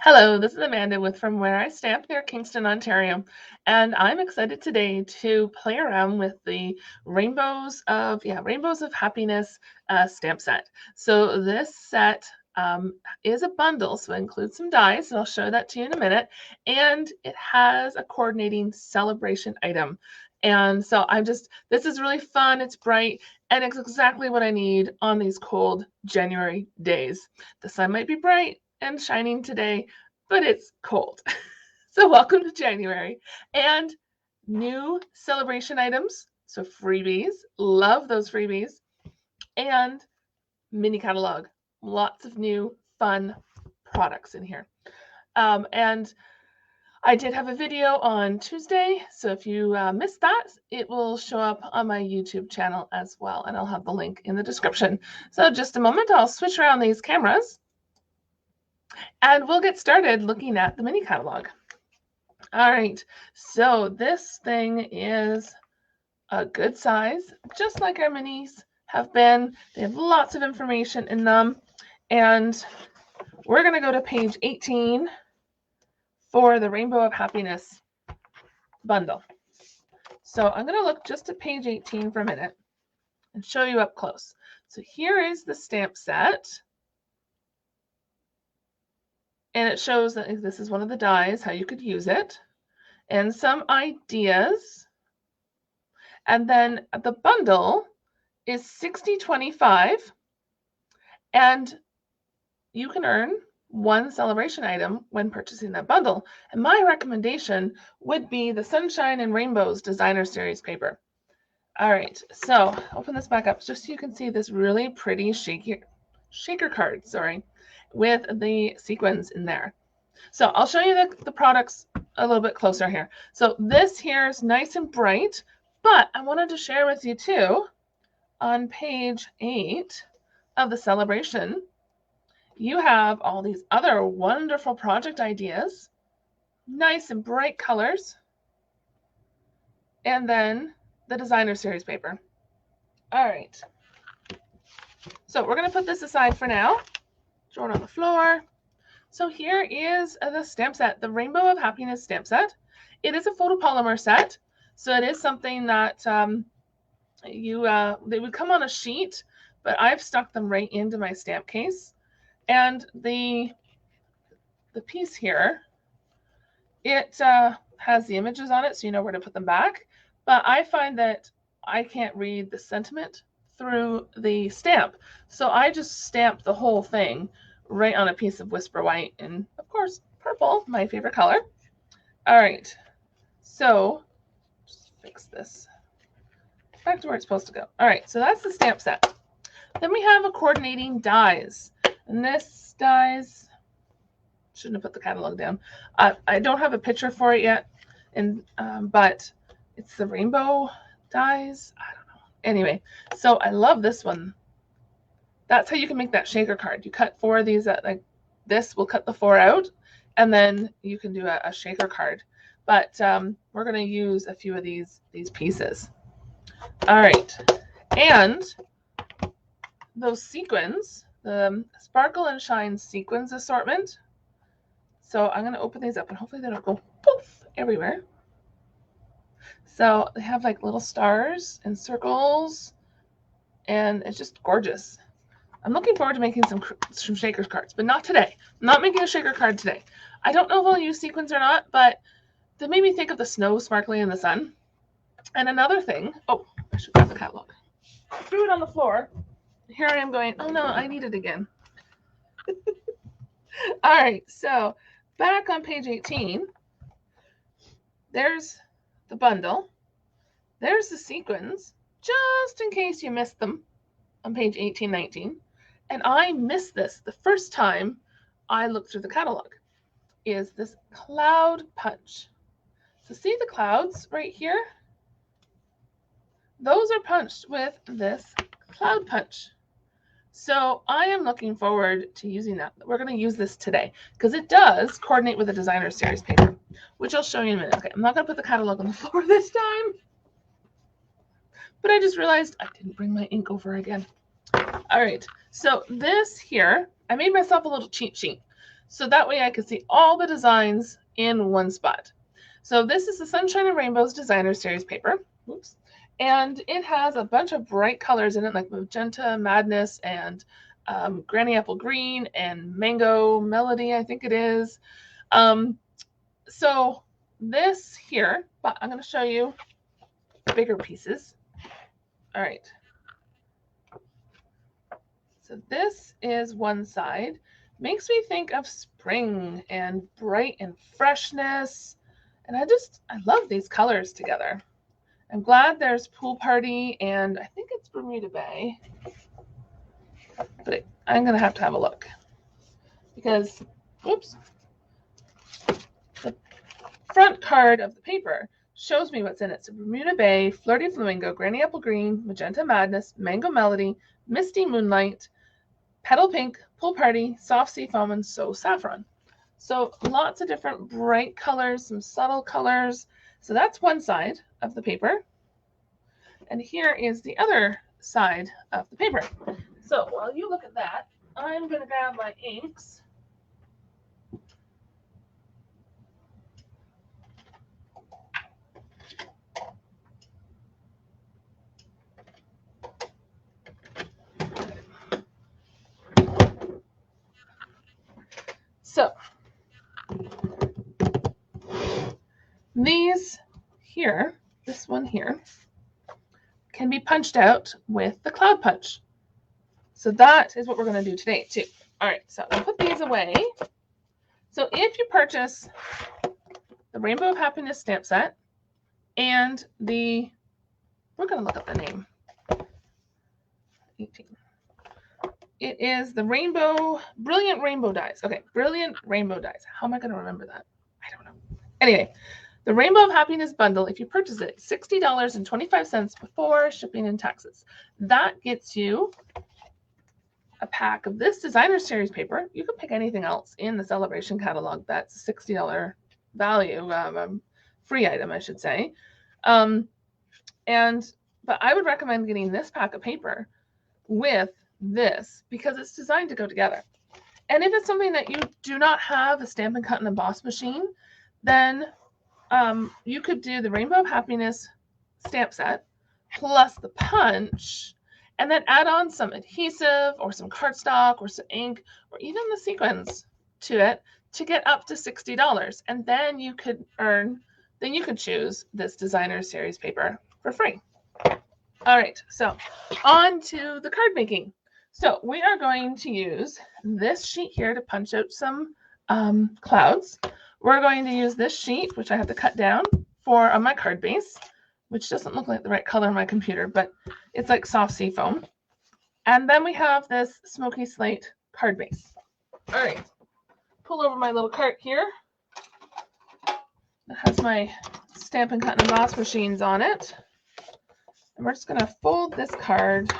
Hello, this is Amanda with From Where I Stamp near Kingston, Ontario, and I'm excited today to play around with the Rainbows of Happiness stamp set. So this set is a bundle, so it includes some dies, and I'll show that to you in a minute, and it has a coordinating celebration item. And so this is really fun, it's bright, and it's exactly what I need on these cold January days. The sun might be bright and shining today, but it's cold. So welcome to January and new celebration items. So freebies, love those freebies, and mini catalog. Lots of new fun products in here. And I did have a video on Tuesday, so if you missed that, it will show up on my YouTube channel as well, and I'll have the link in the description. So just a moment, I'll switch around these cameras, and we'll get started looking at the mini catalog. All right, so this thing is a good size, just like our minis have been. They have lots of information in them, and we're going to go to page 18 for the Rainbow of Happiness bundle. So I'm going to look just at page 18 for a minute and show you up close. So here is the stamp set. And it shows that this is one of the dies, how you could use it, and some ideas. And then the bundle is $60.25, and you can earn one celebration item when purchasing that bundle. And my recommendation would be the Sunshine and Rainbows Designer Series paper. All right, so open this back up just so you can see this really pretty shaker card, with the sequins in there. So I'll show you the products a little bit closer here. So this here is nice and bright, but I wanted to share with you too, on page 8 of the celebration, you have all these other wonderful project ideas, nice and bright colors, and then the designer series paper. All right. So we're going to put this aside for now. Throw it on the floor. So here is the stamp set, the Rainbow of Happiness stamp set. It is a photopolymer set, so it is something that they would come on a sheet, but I've stuck them right into my stamp case. And the piece here, it has the images on it, so you know where to put them back. But I find that I can't read the sentiment through the stamp, so I just stamp the whole thing right on a piece of Whisper White, and of course purple, my favorite color. All right, so just fix this back to where it's supposed to go. All right, so that's the stamp set. Then we have a coordinating dies, and this dies, shouldn't have put the catalog down. I don't have a picture for it yet, and but it's the rainbow dies. I don't know. Anyway, so I love this one. That's how you can make that shaker card. You cut 4 of these, like this will cut the 4 out, and then you can do a shaker card. But we're going to use a few of these pieces. All right, and those sequins, the Sparkle and Shine sequins assortment. So I'm going to open these up, and hopefully they don't go poof everywhere. So they have like little stars and circles, and it's just gorgeous. I'm looking forward to making some shaker cards, but not today. I'm not making a shaker card today. I don't know if I'll use sequins or not, but they made me think of the snow sparkling in the sun. And another thing, oh, I should grab the catalog. I threw it on the floor. Here I am going, oh no, I need it again. All right, so back on page 18, there's the bundle. There's the sequins, just in case you missed them on page 18-19. And I missed this the first time I looked through the catalog, is this cloud punch. So see the clouds right here? Those are punched with this cloud punch. So I am looking forward to using that. We're going to use this today because it does coordinate with the designer series paper, which I'll show you in a minute. Okay, I'm not going to put the catalog on the floor this time, but I just realized I didn't bring my ink over again. All right, so this here, I made myself a little cheat sheet. so that way I could see all the designs in one spot. So this is the Sunshine and Rainbows Designer Series paper. Oops. And it has a bunch of bright colors in it, like Magenta Madness and Granny Apple Green and Mango Melody, I think it is. So this here, but I'm going to show you bigger pieces. All right. So this is one side. Makes me think of spring and bright and freshness. And I love these colors together. I'm glad there's Pool Party and I think it's Bermuda Bay. But I'm going to have a look. Because, oops, the front card of the paper shows me what's in it. So Bermuda Bay, Flirty Flamingo, Granny Apple Green, Magenta Madness, Mango Melody, Misty Moonlight, Petal Pink, Pool Party, Soft Sea Foam, and So Saffron. So lots of different bright colors, some subtle colors. So that's one side of the paper. And here is the other side of the paper. So while you look at that, I'm going to grab my inks. So these here, this one here, can be punched out with the Cloud Punch. So that is what we're going to do today too. All right, so I'll put these away. So if you purchase the Rainbow of Happiness stamp set and we're going to look up the name. 18. It is the Brilliant Rainbow Dies. Okay, Brilliant Rainbow Dies. How am I going to remember that? I don't know. Anyway, the Rainbow of Happiness bundle, if you purchase it, $60.25 before shipping and taxes. That gets you a pack of this designer series paper. You can pick anything else in the Sale-A-Bration catalog. That's a $60 value, free item, I should say. But I would recommend getting this pack of paper with this because it's designed to go together. And if it's something that you do not have a Stampin' Cut and Emboss machine, then you could do the Rainbow of Happiness stamp set plus the punch, and then add on some adhesive or some cardstock or some ink or even the sequins to it to get up to $60. And then you could choose this designer series paper for free. All right, so on to the card making. So we are going to use this sheet here to punch out some clouds. We're going to use this sheet, which I have to cut down on my card base, which doesn't look like the right color on my computer, but it's like soft sea foam. And then we have this smoky slate card base. All right, pull over my little cart here. It has my Stampin' Cut and Emboss machines on it. And we're just going to fold this card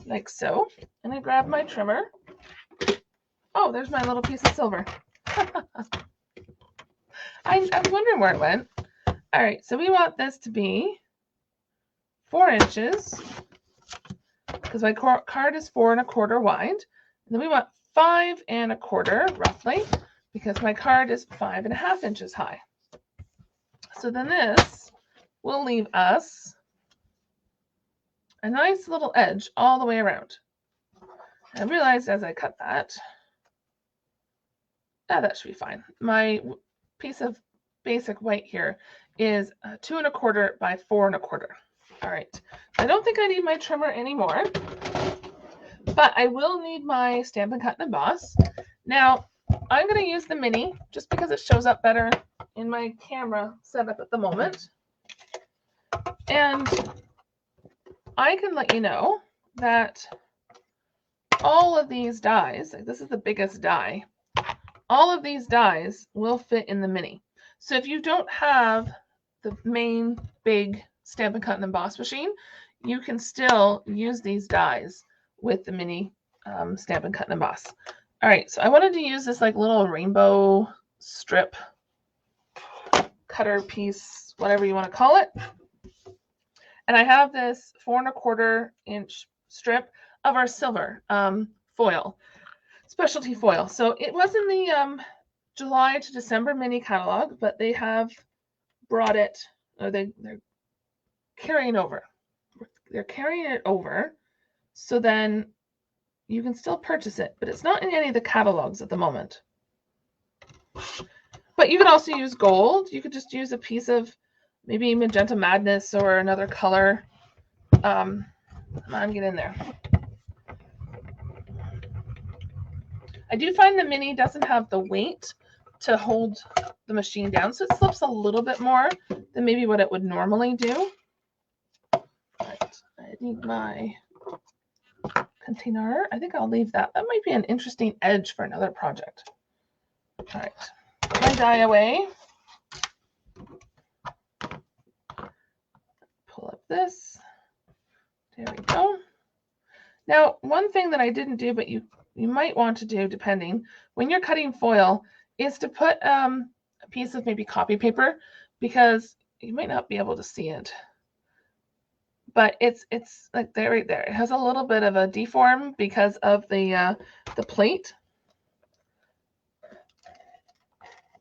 like so. And I grab my trimmer. Oh, there's my little piece of silver. I was wondering where it went. All right, so we want this to be 4 inches because my card is 4 1/4 wide. And then we want 5 1/4 roughly because my card is 5 1/2 inches high. So then this will leave us a nice little edge all the way around. I realized as I cut that, that should be fine. My piece of basic white here is 2 1/4 by 4 1/4. All right, I don't think I need my trimmer anymore, but I will need my Stampin' Cut and Emboss. Now, I'm going to use the mini just because it shows up better in my camera setup at the moment. And I can let you know that all of these dies, like this is the biggest die, all of these dies will fit in the mini. So if you don't have the main big Stampin' Cut and Emboss machine, you can still use these dies with the mini Stampin' Cut and Emboss. All right, so I wanted to use this like little rainbow strip cutter piece, whatever you want to call it. And I have this 4 1/4 inch strip of our silver foil. specialty foil. So it was in the July to December mini catalog, but they have brought it, or they're carrying over. They're carrying it over, so then you can still purchase it, but it's not in any of the catalogs at the moment. But you could also use gold. You could just use a piece of maybe Magenta Madness or another color. Come on, get in there. I do find the mini doesn't have the weight to hold the machine down, so it slips a little bit more than maybe what it would normally do. Right, I need my container. I think I'll leave that. That might be an interesting edge for another project. All right, put my die away. Pull up this. There we go. Now, one thing that I didn't do, but you might want to do, depending, when you're cutting foil, is to put a piece of maybe copy paper, because you might not be able to see it. But it's like there, right there. It has a little bit of a deform because of the plate,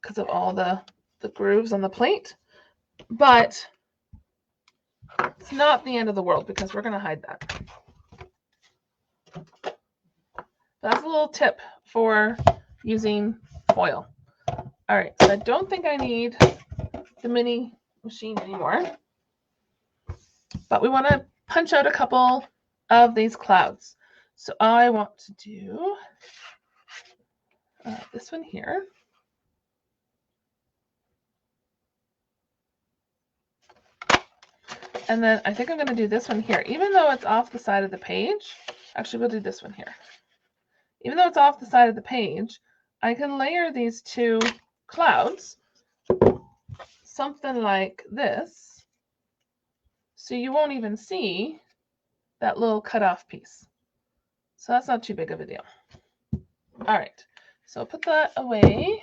because of all the grooves on the plate. But it's not the end of the world, because we're going to hide that. That's a little tip for using foil. All right, so I don't think I need the mini machine anymore, but we want to punch out a couple of these clouds. So I want to do this one here. And then I think I'm going to do this one here, even though it's off the side of the page. Actually, we'll do this one here. Even though it's off the side of the page, I can layer these two clouds, something like this, so you won't even see that little cutoff piece. So that's not too big of a deal. All right, so put that away.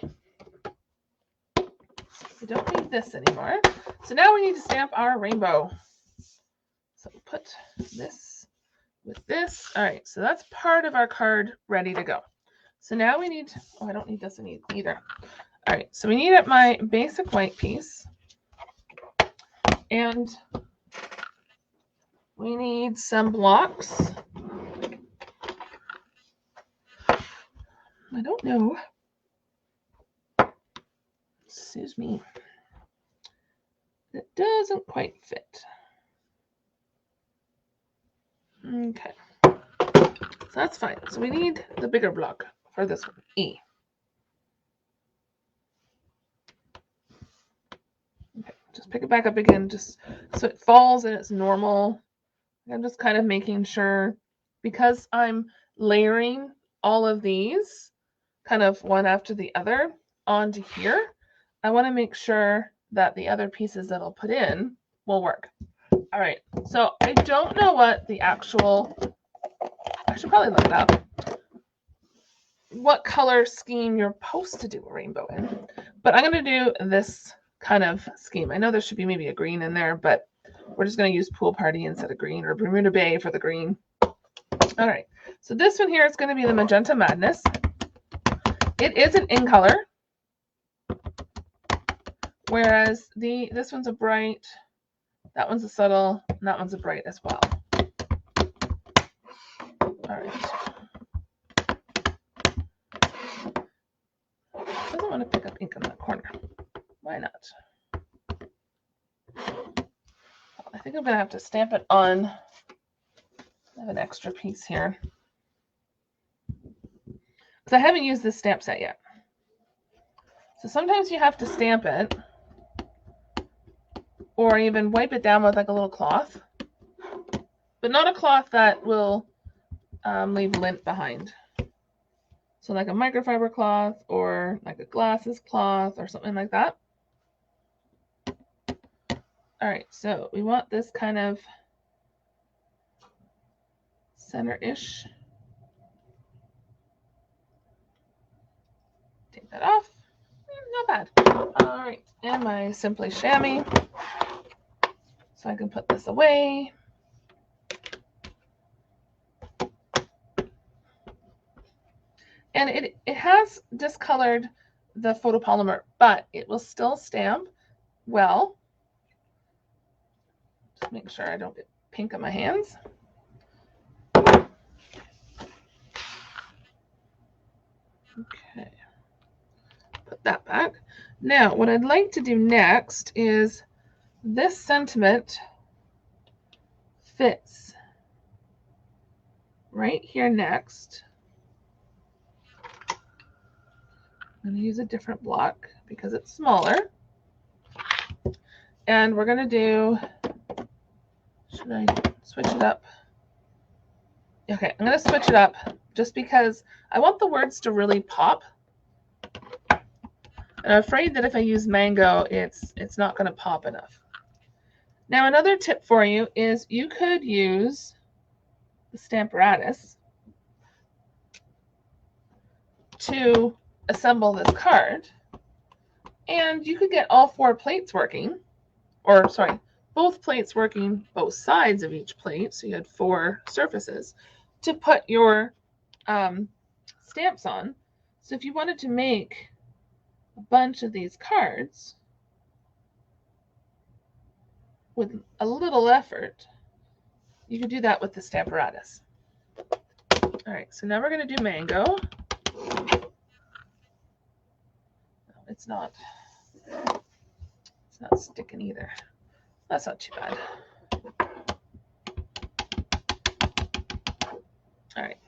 We don't need this anymore. So now we need to stamp our rainbow. So put this with this. All right, so that's part of our card ready to go. So now we need, oh, I don't need this either. All right, so we need my basic white piece, and we need some blocks. I don't know. Excuse me. It doesn't quite fit. Okay. So that's fine. So we need the bigger block for this one, E. Okay, just pick it back up again, just so it falls and it's normal. I'm just kind of making sure, because I'm layering all of these kind of one after the other onto here, I want to make sure that the other pieces that I'll put in will work. All right, so I don't know what the actual, I should probably look it up, what color scheme you're supposed to do a rainbow in, but I'm going to do this kind of scheme. I know there should be maybe a green in there, but we're just going to use Pool Party instead of green, or Bermuda Bay for the green. All right, so this one here is going to be the Magenta Madness. It is an in color, whereas this one's a bright, that one's a subtle, and that one's a bright as well. All right. Doesn't want to pick up ink in that corner. Why not? I think I'm going to have to stamp it on. I have an extra piece here, because I haven't used this stamp set yet. So sometimes you have to stamp it, or even wipe it down with like a little cloth, but not a cloth that will leave lint behind. So like a microfiber cloth, or like a glasses cloth, or something like that. All right, so we want this kind of center-ish. Take that off. Not bad. All right, and my Simply Chamois. So I can put this away. And it has discolored the photopolymer, but it will still stamp well. Just make sure I don't get pink on my hands. Okay, put that back. Now, what I'd like to do next is this sentiment fits right here next. I'm going to use a different block because it's smaller. And we're going to do, should I switch it up? Okay, I'm going to switch it up just because I want the words to really pop. And I'm afraid that if I use mango, it's not going to pop enough. Now, another tip for you is you could use the Stamparatus to assemble this card, and you could get all 4 plates working, or sorry, both plates working, both sides of each plate, so you had 4 surfaces to put your stamps on. So if you wanted to make a bunch of these cards with a little effort, you could do that with the Stamparatus. All right, so now we're going to do mango. No, it's not sticking either. That's not too bad. All right.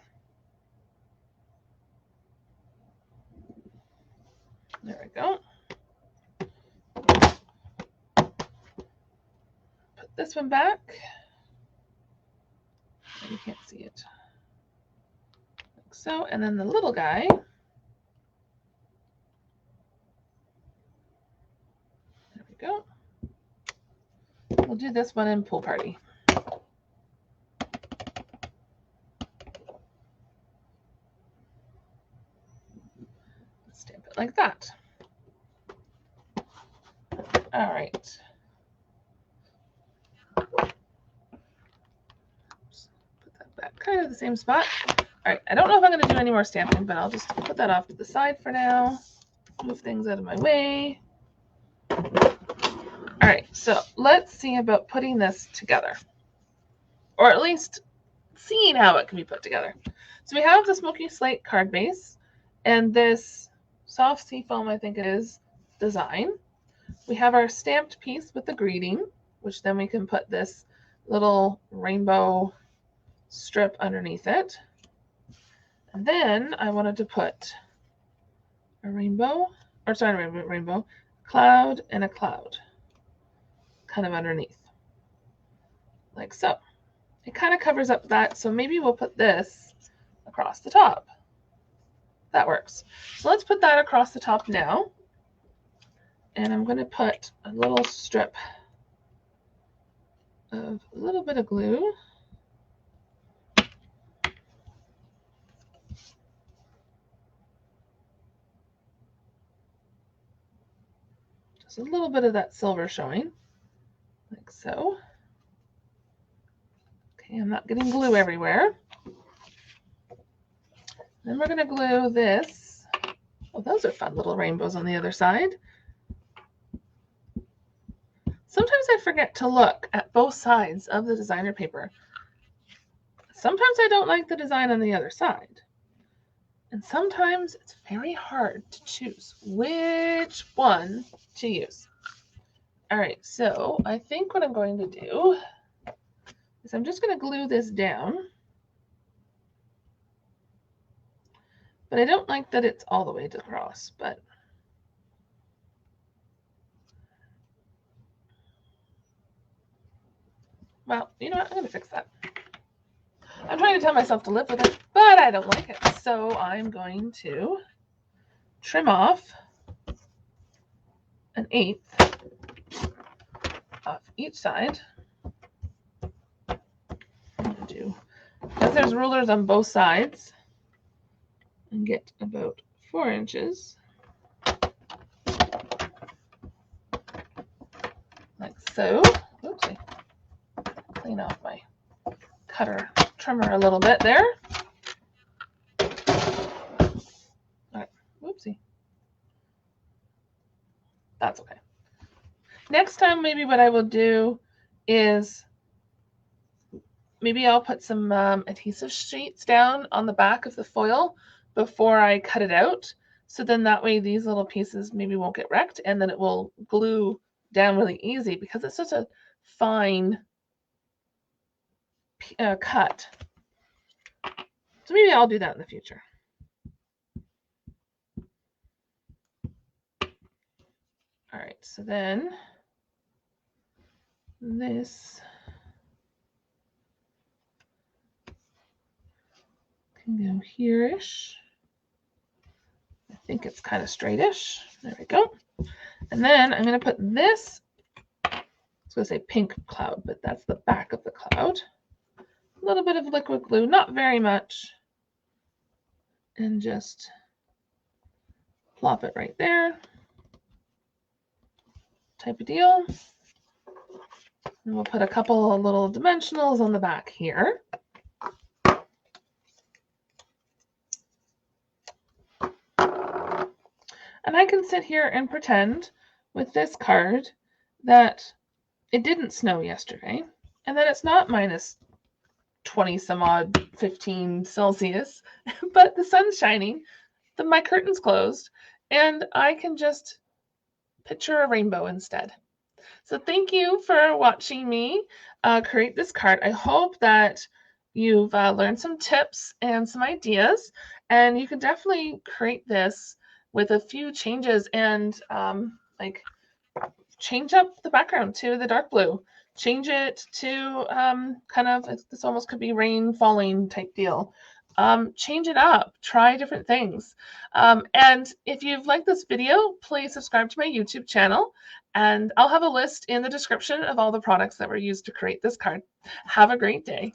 There we go. Put this one back. You can't see it. Like so, and then the little guy. There we go. We'll do this one in Pool Party. Stamp it like that. All right. Oops. Put that back kind of the same spot. All right, I don't know if I'm going to do any more stamping, but I'll just put that off to the side for now. Move things out of my way. All right, so let's see about putting this together, or at least seeing how it can be put together. So we have the Smoky Slate card base and this soft seafoam, I think it is, design. We have our stamped piece with the greeting, which then we can put this little rainbow strip underneath it. And then I wanted to put a rainbow, or sorry, rainbow, cloud and a cloud kind of underneath, like so. It kind of covers up that, so maybe we'll put this across the top. That works. So let's put that across the top now. And I'm going to put a little strip of a little bit of glue. Just a little bit of that silver showing, like so. Okay, I'm not getting glue everywhere. Then we're going to glue this. Oh, those are fun little rainbows on the other side. Sometimes I forget to look at both sides of the designer paper. Sometimes I don't like the design on the other side. And sometimes it's very hard to choose which one to use. All right, so I think what I'm going to do is I'm just going to glue this down. But I don't like that it's all the way across, but well, you know what? I'm going to fix that. I'm trying to tell myself to live with it, but I don't like it. So I'm going to trim off 1/8 off each side. I'm going to do, because there's rulers on both sides, and get about 4 inches. Like so. Oopsie. Clean off my trimmer a little bit there. Oopsie. That's okay. Next time, maybe what I will do is maybe I'll put some adhesive sheets down on the back of the foil before I cut it out. So then that way these little pieces maybe won't get wrecked, and then it will glue down really easy because it's such a fine cut. So maybe I'll do that in the future. All right, so then this can go here-ish. I think it's kind of straightish. There we go. And then I'm going to put this, I was going to say pink cloud, but that's the back of the cloud. A little bit of liquid glue, not very much. And just plop it right there. Type of deal. And we'll put a couple of little dimensionals on the back here. And I can sit here and pretend with this card that it didn't snow yesterday and that it's not minus 20 some odd 15 Celsius, but the sun's shining, my curtain's closed, and I can just picture a rainbow instead. So thank you for watching me create this card. I hope that you've learned some tips and some ideas, and you can definitely create this with a few changes and like change up the background to the dark blue. Change it to kind of, this almost could be rain falling type deal. Change it up, try different things. And if you've liked this video, please subscribe to my YouTube channel, and I'll have a list in the description of all the products that were used to create this card. Have a great day.